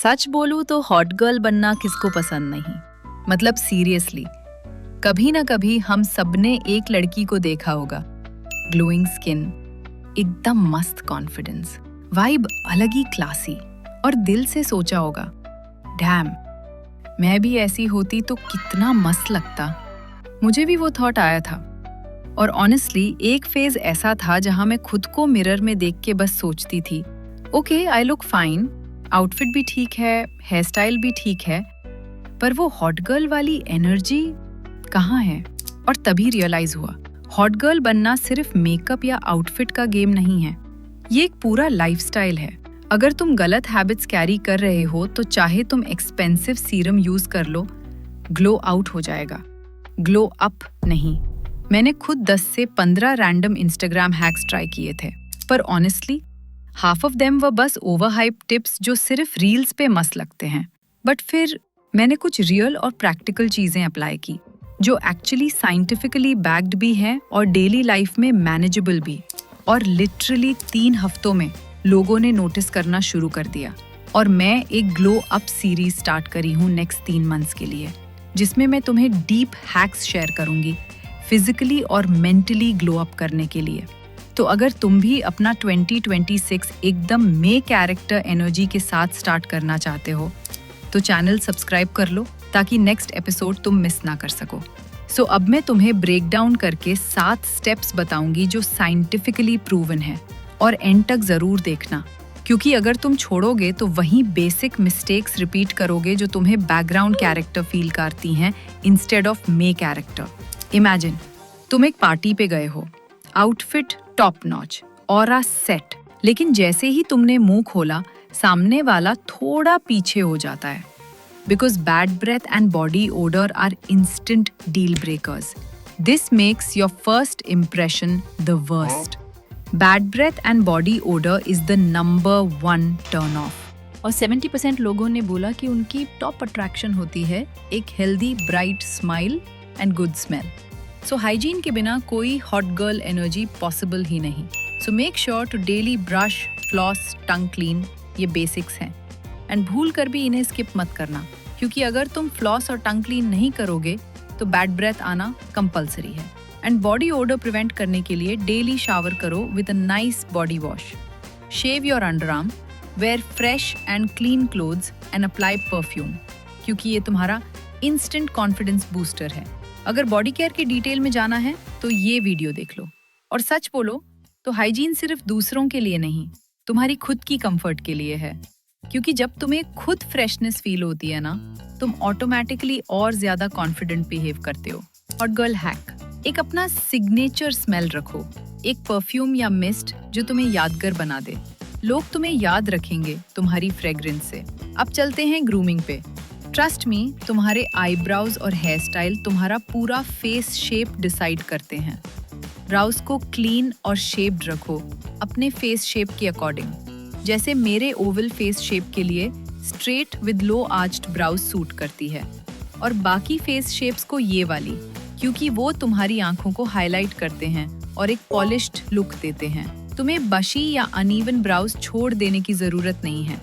सच बोलूं तो hot girl बनना किसको पसंद नहीं। मतलब सीरियसली, कभी ना कभी हम सबने एक लड़की को देखा होगा, ग्लोइंग स्किन, एकदम मस्त कॉन्फिडेंस, वाइब अलग ही क्लासी, और दिल से सोचा होगा, डैम, मैं भी ऐसी होती तो कितना मस्त लगता। मुझे भी वो थॉट आया था। और ऑनेस्टली एक फेज ऐसा था जहां मैं खुद को मिरर में देख के बस सोचती थी, okay I look fine, outfit भी ठीक है, हेयर स्टाइल भी ठीक है, पर वो हॉट गर्ल वाली एनर्जी कहाँ है? और तभी रियलाइज हुआ, हॉट गर्ल बनना सिर्फ मेकअप या आउटफिट का गेम नहीं है, ये एक पूरा लाइफस्टाइल है। अगर तुम गलत हैबिट्स कैरी कर रहे हो तो चाहे तुम एक्सपेंसिव सीरम यूज कर लो, ग्लो आउट हो जाएगा, ग्लो अप नहीं। मैंने खुद 10 से 15 रैंडम इंस्टाग्राम हैक्स ट्राई किए थे, पर honestly half of them were बस ओवरहाइप टिप्स जो सिर्फ रील्स पे मस्त लगते हैं। बट फिर मैंने कुछ रियल और प्रैक्टिकल चीजें अप्लाई की जो एक्चुअली साइंटिफिकली बैक्ड भी हैं और डेली लाइफ में मैनेजेबल भी। और लिटरली 3 हफ्तों में लोगों ने नोटिस करना शुरू कर दिया। और मैं एक ग्लो अप सीरीज स्टार्ट करी हूँ नेक्स्ट 3 मंथ्स के लिए, जिसमें मैं तुम्हें डीप हैक्स शेयर करूंगी फिजिकली और मेंटली ग्लो अप करने के लिए। तो अगर तुम भी अपना 2026 एकदम मे कैरेक्टर एनर्जी के साथ स्टार्ट करना चाहते हो तो चैनल सब्सक्राइब कर लो ताकि नेक्स्ट एपिसोड तुम मिस ना कर सको। सो अब मैं तुम्हें ब्रेक डाउन करके 7 स्टेप्स बताऊंगी जो साइंटिफिकली प्रूवन है, और एंड तक जरूर देखना, क्योंकि अगर तुम छोड़ोगे तो वही बेसिक मिस्टेक्स रिपीट करोगे जो तुम्हें बैकग्राउंड कैरेक्टर फील करती हैं instead of May character. Imagine तुम एक पार्टी पे गए हो, outfit top notch, aura set, लेकिन जैसे ही तुमने मुंह खोला सामने वाला थोड़ा पीछे हो जाता है, because bad breath and body odour are instant deal breakers. This makes your first impression the worst. Bad breath and body odour is the number 1 turn off. और 70% लोगों ने बोला कि उनकी टॉप अट्रैक्शन होती है एक healthy bright smile and good smell. So hygiene के बिना कोई हॉट गर्ल एनर्जी पॉसिबल ही नहीं। So make sure to daily brush, floss, tongue clean, ये बेसिक्स हैं, एंड भूल कर भी इन्हें स्किप मत करना, क्योंकि अगर तुम फ्लॉस और टंग क्लीन नहीं करोगे तो बैड ब्रेथ आना कंपलसरी है। एंड बॉडी ओडर प्रिवेंट करने के लिए डेली शावर करो with a nice body wash, shave your underarm, wear fresh and clean clothes and apply perfume, क्योंकि ये तुम्हारा इंस्टेंट कॉन्फिडेंस बूस्टर है। अगर बॉडी केयर के डिटेल में जाना है तो ये वीडियो देख लो। और सच बोलो तो हाइजीन सिर्फ दूसरों के लिए नहीं, तुम्हारी खुद की कंफर्ट के लिए है, क्योंकि जब तुम्हें खुद फ्रेशनेस फील होती है ना, तुम ऑटोमेटिकली और ज्यादा कॉन्फिडेंट बिहेव करते हो। हॉट गर्ल हैक, एक अपना सिग्नेचर स्मेल रखो, एक परफ्यूम या मिस्ट जो तुम्हें यादगार बना दे। लोग तुम्हें याद रखेंगे तुम्हारी फ्रेग्रेंस से। अब चलते हैं ग्रूमिंग पे। ट्रस्ट मी, तुम्हारे आईब्राउज और हेयर स्टाइल तुम्हारा पूरा फेस शेप डिसाइड करते हैं। ब्राउज को क्लीन और शेप्ड रखो अपने फेस शेप के अकॉर्डिंग। जैसे मेरे ओवल फेस शेप के लिए straight with low arched brows suit करती है, और बाकी फेस शेप्स को ये वाली, क्योंकि वो तुम्हारी आंखों को हाईलाइट करते हैं और एक पॉलिश्ड लुक देते हैं। तुम्हें बशी या अनइवन ब्राउज छोड़ देने की जरूरत नहीं है,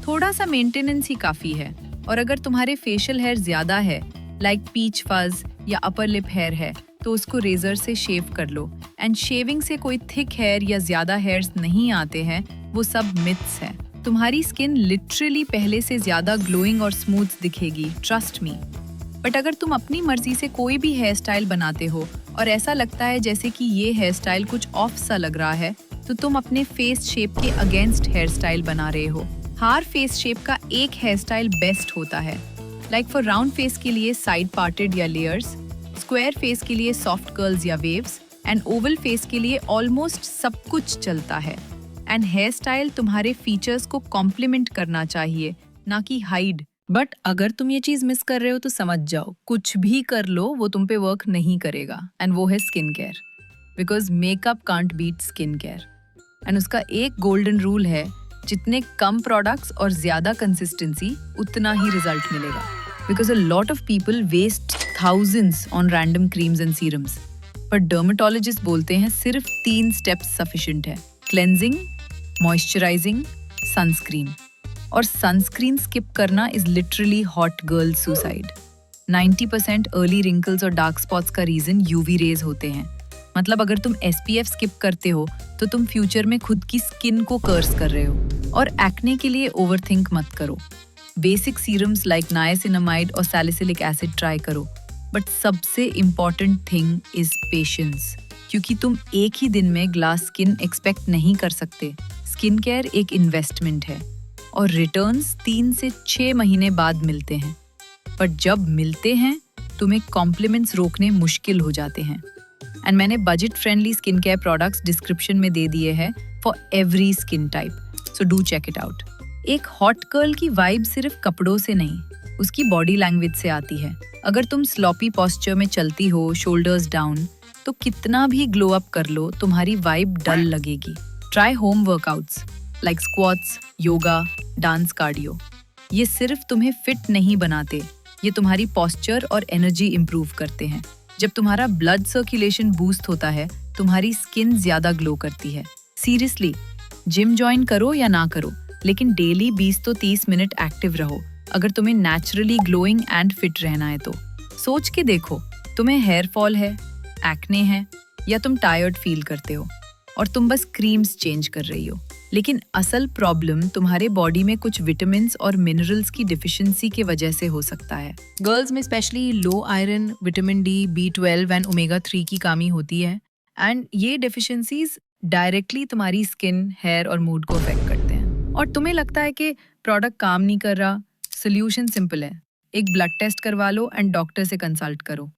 थोड़ा सा मेंटेनेंस ही काफी है। और अगर तुम्हारे फेशियल हेयर ज्यादा है, लाइक पीच फज या अपर लिप हेयर है, तो उसको रेजर से शेव कर लो। एंड शेविंग से कोई थिक हेयर या ज्यादा हेयर्स नहीं आते हैं, वो सब मिथ्स हैं। तुम्हारी स्किन लिटरली पहले से ज्यादा ग्लोइंग और स्मूथ दिखेगी, ट्रस्ट मी। बट अगर तुम अपनी मर्जी से कोई भी हेयर स्टाइल बनाते हो और ऐसा लगता है जैसे कि ये हेयर स्टाइल कुछ ऑफ सा लग रहा है, तो तुम अपने फेस शेप के अगेंस्ट हेयर स्टाइल बना रहे हो। हर फेस शेप का एक हेयर स्टाइल बेस्ट होता है। लाइक फॉर राउंड फेस के लिए साइड पार्टेड या लेयर्स, स्क्वायर फेस के लिए सॉफ्ट कर्ल्स या वेव्स, एंड ओवल फेस के लिए ऑलमोस्ट सब कुछ चलता है। एंड हेयर स्टाइल तुम्हारे फीचर्स को कॉम्प्लीमेंट करना चाहिए, ना कि हाइड। बट अगर तुम ये चीज मिस कर रहे हो तो समझ जाओ, कुछ भी कर लो वो तुम पे वर्क नहीं करेगा, एंड वो है skin care, because makeup can't beat skin care. And उसका एक गोल्डन रूल है, जितने कम प्रोडक्ट्स और ज्यादा कंसिस्टेंसी, उतना ही रिजल्ट मिलेगा। Because a lot of people waste thousands on random creams and serums, पर डर्मेटोलॉजिस्ट बोलते हैं सिर्फ 3 स्टेप्स सफिशिएंट है: क्लेंजिंग, मॉइस्चराइजिंग, सनस्क्रीन। और सनस्क्रीन स्किप करना is literally hot girl suicide. 90% early wrinkles और डार्क स्पॉट्स का रीजन यूवी रेज होते हैं। मतलब अगर तुम SPF स्किप करते हो तो तुम फ्यूचर में खुद की स्किन को कर्स कर रहे हो। और एक्ने के लिए ओवरथिंक मत करो। बेसिक सीरम्स लाइक नाइसिनामाइड और सैलिसिलिक एसिड ट्राई करो, बट सबसे इम्पॉर्टेंट थिंग इज पेशेंस, क्योंकि तुम एक ही दिन में ग्लास स्किन एक्सपेक्ट नहीं कर सकते। स्किन केयर एक इन्वेस्टमेंट है और रिटर्न्स 3 से 6 महीने बाद मिलते हैं। पर जब मिलते हैं तुम्हें कॉम्प्लीमेंट्स रोकने मुश्किल हो जाते हैं। एंड मैंने budget friendly skin care products description में दे दिए हैं for every skin type, so do check it out. एक हॉट गर्ल की वाइब सिर्फ कपड़ों से नहीं, उसकी बॉडी लैंग्वेज से आती है। अगर तुम स्लॉपी पोस्चर में चलती हो, शोल्डर्स डाउन, तो कितना भी ग्लो अप कर लो तुम्हारी वाइब डल लगेगी। Try home workouts like squats, yoga, dance, cardio. ये सिर्फ तुम्हें फिट नहीं बनाते, ये तुम्हारी पोस्चर और एनर्जी इंप्रूव करते हैं। जब तुम्हारा ब्लड सर्कुलेशन बूस्ट होता है, तुम्हारी स्किन ज्यादा ग्लो करती है। सीरियसली, जिम ज्वाइन करो या ना करो, लेकिन डेली 20 तो 30 मिनट एक्टिव रहो अगर तुम्हें नेचुरली ग्लोइंग एंड फिट रहना है तो। सोच के देखो, तुम्हें हेयर फॉल है, एक्ने है, या तुम टायर्ड फील करते हो और तुम बस क्रीम्स चेंज कर रही हो, लेकिन असल प्रॉब्लम तुम्हारे बॉडी में कुछ विटामिन्स और मिनरल्स की डिफिशियंसी की वजह से हो सकता है। गर्ल्स में specially low iron, vitamin D, B12 and omega 3 की कमी होती है, एंड ये डिफिशियंसीज डायरेक्टली तुम्हारी स्किन, हेयर और मूड को अफेक्ट करते हैं। और तुम्हें लगता है कि प्रोडक्ट काम नहीं कर रहा। सोल्यूशन सिंपल है, एक ब्लड टेस्ट करवा लो एंड डॉक्टर से कंसल्ट करो।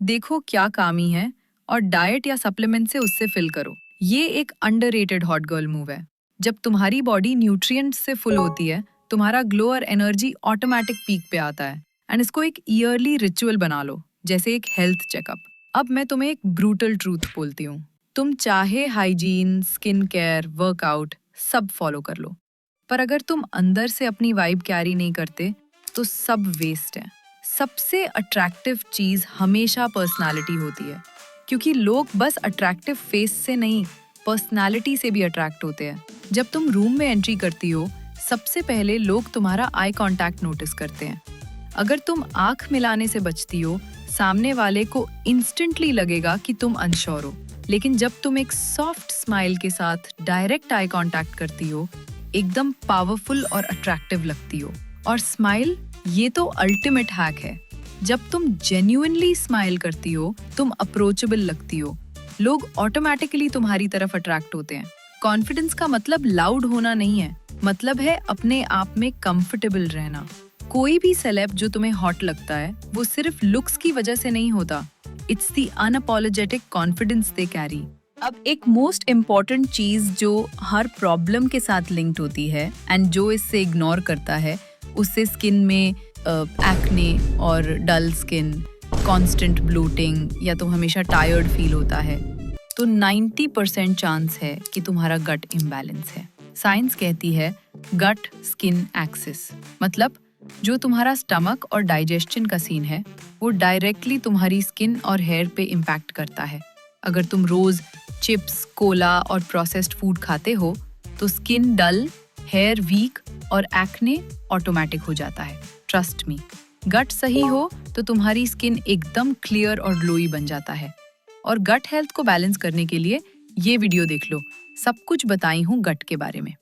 देखो क्या कमी है और डाइट या सप्लीमेंट से उससे फिल करो। ये एक अंडररेटेड हॉट गर्ल मूव है। जब तुम्हारी बॉडी न्यूट्रिएंट्स से फुल होती है, तुम्हारा ग्लो और एनर्जी ऑटोमेटिक पीक पे आता है। एंड इसको एक ईयरली रिचुअल बना लो, जैसे एक हेल्थ चेकअप। अब मैं तुम्हें एक ब्रूटल ट्रूथ बोलती हूँ, तुम चाहे हाइजीन, स्किन केयर, वर्कआउट सब फॉलो कर लो, पर अगर तुम अंदर से अपनी वाइब कैरी नहीं करते तो सब वेस्ट है। सबसे अट्रैक्टिव चीज हमेशा पर्सनालिटी होती है, क्योंकि लोग बस अट्रैक्टिव फेस से नहीं, पर्सनालिटी से भी अट्रैक्ट होते हैं। जब तुम रूम में एंट्री करती हो, सबसे पहले लोग तुम्हारा आई कांटेक्ट नोटिस करते हैं। अगर तुम आंख मिलाने से बचती हो, सामने वाले को इंस्टेंटली लगेगा कि तुम अनश्योर हो। लेकिन जब तुम एक सॉफ्ट स्माइल के साथ डायरेक्ट आई कांटेक्ट करती हो, एकदम पावरफुल और अट्रैक्टिव लगती हो। और स्माइल, ये तो अल्टीमेट हैक है। जब तुम जेन्युइनली स्माइल करती हो, तुम अप्रोचेबल लगती हो, लोग ऑटोमेटिकली तुम्हारी तरफ अट्रैक्ट होते हैं। कॉन्फिडेंस का मतलब लाउड होना नहीं है, मतलब है अपने आप में कंफर्टेबल रहना। कोई भी सेलेब जो तुम्हें हॉट लगता है, वो सिर्फ लुक्स की वजह से नहीं होता, it's the unapologetic confidence they carry. अब एक मोस्ट इम्पॉर्टेंट चीज जो हर प्रॉब्लम के साथ लिंक्ड होती है एंड जो इससे इग्नोर करता है, उससे स्किन में एक्ने और डल स्किन, कांस्टेंट ब्लोटिंग, या तो हमेशा टायर्ड फील होता है, तो 90% चांस है कि तुम्हारा गट इम्बैलेंस है। साइंस कहती है गट स्किन एक्सिस, मतलब जो तुम्हारा स्टमक और डाइजेशन का सीन है, वो डायरेक्टली तुम्हारी स्किन और हेयर पे इम्पैक्ट करता है। अगर तुम रोज चिप्स, कोला और प्रोसेस्ड फूड खाते हो, तो स्किन डल, हेयर वीक और एक्ने ऑटोमेटिक हो जाता है। ट्रस्ट मी, गट सही हो तो तुम्हारी स्किन एकदम क्लियर और ग्लोई बन जाता है। और गट हेल्थ को बैलेंस करने के लिए ये वीडियो देख लो, सब कुछ बताई हूँ गट के बारे में।